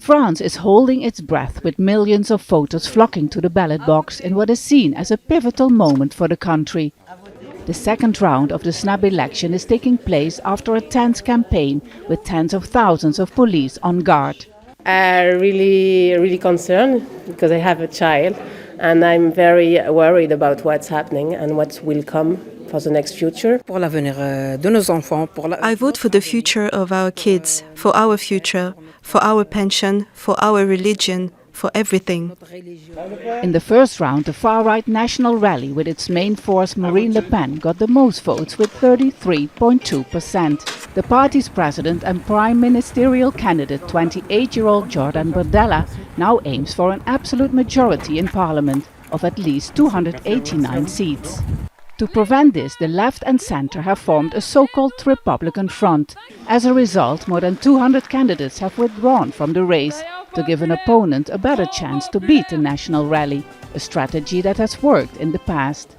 France is holding its breath with millions of voters flocking to the ballot box in what is seen as a pivotal moment for the country. The second round of the snap election is taking place after a tense campaign with tens of thousands of police on guard. Really concerned because I have a child and I'm very worried about what's happening and what will come for the next future. I vote for the future of our kids, for our future, for our pension, for our religion, for everything. In the first round, the far-right National Rally with its main force Marine Le Pen got the most votes with 33.2%. The party's president and prime ministerial candidate, 28-year-old Jordan Bardella, now aims for an absolute majority in parliament of at least 289 seats. To prevent this, the left and centre have formed a so-called Republican front. As a result, more than 200 candidates have withdrawn from the race to give an opponent a better chance to beat the National Rally, a strategy that has worked in the past.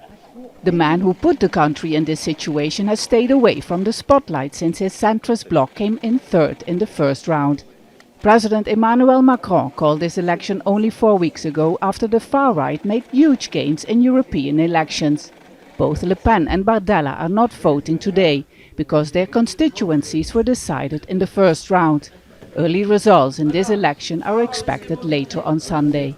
The man who put the country in this situation has stayed away from the spotlight since his centrist bloc came in third in the first round. President Emmanuel Macron called this election only 4 weeks ago after the far right made huge gains in European elections. Both Le Pen and Bardella are not voting today because their constituencies were decided in the first round. Early results in this election are expected later on Sunday.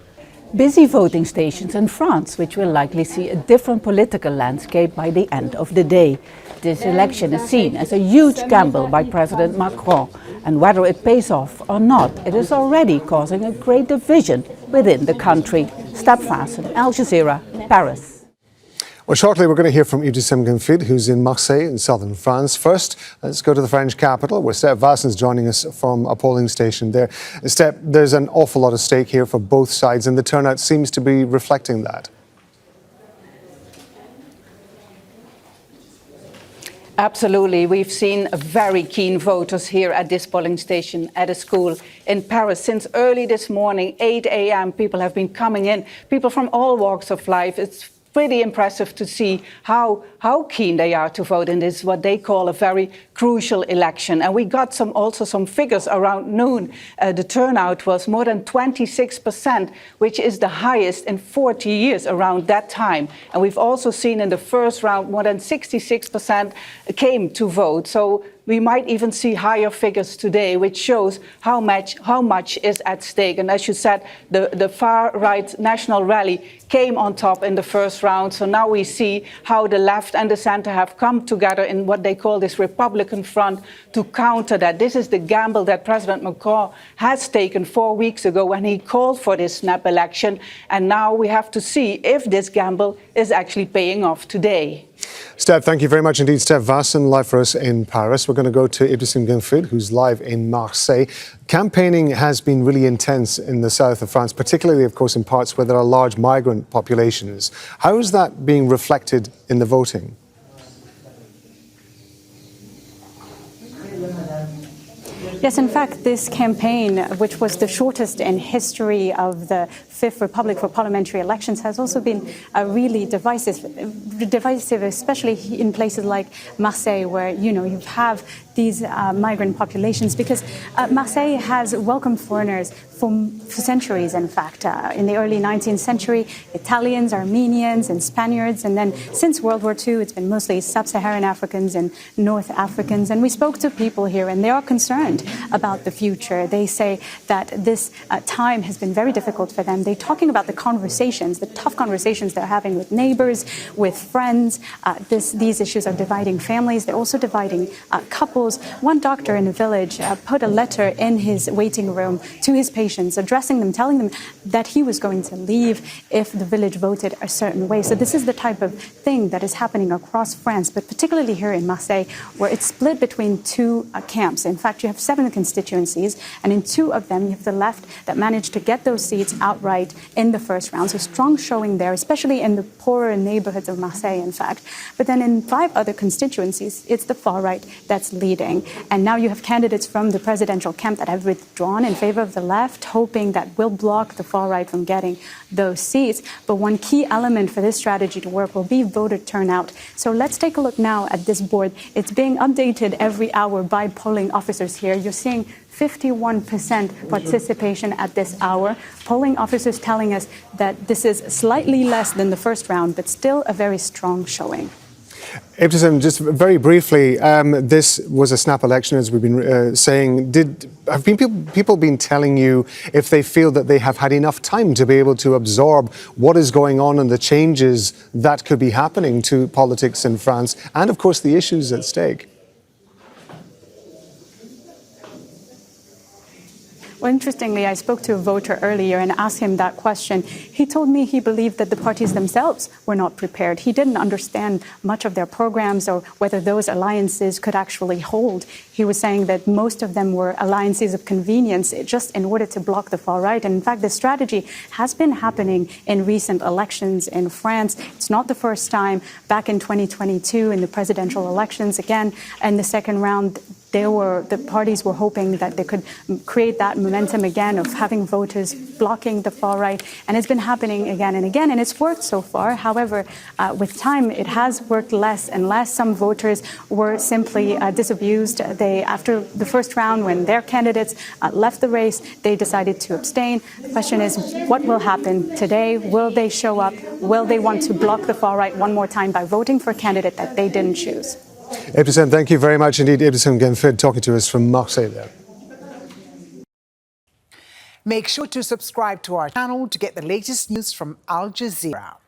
Busy voting stations in France, which will likely see a different political landscape by the end of the day. This election is seen as a huge gamble by President Macron, and whether it pays off or not, it is already causing a great division within the country. Vaessen, Al Jazeera, Paris. Well, shortly we're going to hear from Ibtissem Genfid, who's in Marseille in southern France. First, let's go to the French capital, where Vaessen is joining us from a polling station there. Step, there's an awful lot at stake here for both sides, and the turnout seems to be reflecting that. Absolutely. We've seen very keen voters here at this polling station at a school in Paris. Since early this morning, 8 a.m., people have been coming in, people from all walks of life. It's pretty impressive to see how keen they are to vote in this, what they call a very crucial election. And we got also some figures around noon. The turnout was more than 26%, which is the highest in 40 years around that time. And we've also seen in the first round more than 66% came to vote. So we might even see higher figures today, which shows how much is at stake. And as you said, the far-right National Rally came on top in the first round. So now we see how the left and the center have come together in what they call this Republican front to counter that. This is the gamble that President Macron has taken 4 weeks ago when he called for this snap election. And now we have to see if this gamble is actually paying off today. Steph, thank you very much indeed. Steph Vaessen, live for us in Paris. We're going to go to Ibtissem Genfid, who's live in Marseille. Campaigning has been really intense in the south of France, particularly, of course, in parts where there are large migrant populations. How is that being reflected in the voting? Yes, in fact, this campaign, which was the shortest in history of the Fifth Republic for parliamentary elections, has also been really divisive, especially in places like Marseille, where you have these migrant populations, because Marseille has welcomed foreigners for centuries. In fact, in the early 19th century, Italians, Armenians, and Spaniards, and then since World War II, it's been mostly sub-Saharan Africans and North Africans. And we spoke to people here, and they are concerned about the future. They say that this time has been very difficult for them. They're talking about the conversations, the tough conversations they're having with neighbors, with friends. These issues are dividing families. They're also dividing couples. One doctor in a village put a letter in his waiting room to his patients, addressing them, telling them that he was going to leave if the village voted a certain way. So this is the type of thing that is happening across France, but particularly here in Marseille, where it's split between two camps. In fact, you have 7 constituencies, and in 2 of them, you have the left that managed to get those seats outright in the first round. So strong showing there, especially in the poorer neighborhoods of Marseille, in fact. But then in 5 other constituencies, it's the far right that's leading. And now you have candidates from the presidential camp that have withdrawn in favor of the left, hoping that will block the far right from getting those seats. But one key element for this strategy to work will be voter turnout. So let's take a look now at this board. It's being updated every hour by polling officers here. you're seeing 51% participation at this hour. Polling officers telling us that this is slightly less than the first round, but still a very strong showing. Ibtissem, just very briefly, this was a snap election, as we've been saying. Have people been telling you if they feel that they have had enough time to be able to absorb what is going on and the changes that could be happening to politics in France and, of course, the issues at stake? Well, interestingly, I spoke to a voter earlier and asked him that question. He told me he believed that the parties themselves were not prepared. He didn't understand much of their programs or whether those alliances could actually hold. He was saying that most of them were alliances of convenience just in order to block the far right. And in fact, this strategy has been happening in recent elections in France. It's not the first time. Back in 2022, in the presidential elections, again, in the second round, the parties were hoping that they could create that momentum again of having voters blocking the far right. And it's been happening again and again, and it's worked so far. However, with time, it has worked less and less. Some voters were simply disabused. After the first round, when their candidates left the race, they decided to abstain. The question is, what will happen today? Will they show up? Will they want to block the far right one more time by voting for a candidate that they didn't choose? Ibtissem, thank you very much indeed. Ibtissem Genfid talking to us from Marseille there. Make sure to subscribe to our channel to get the latest news from Al Jazeera.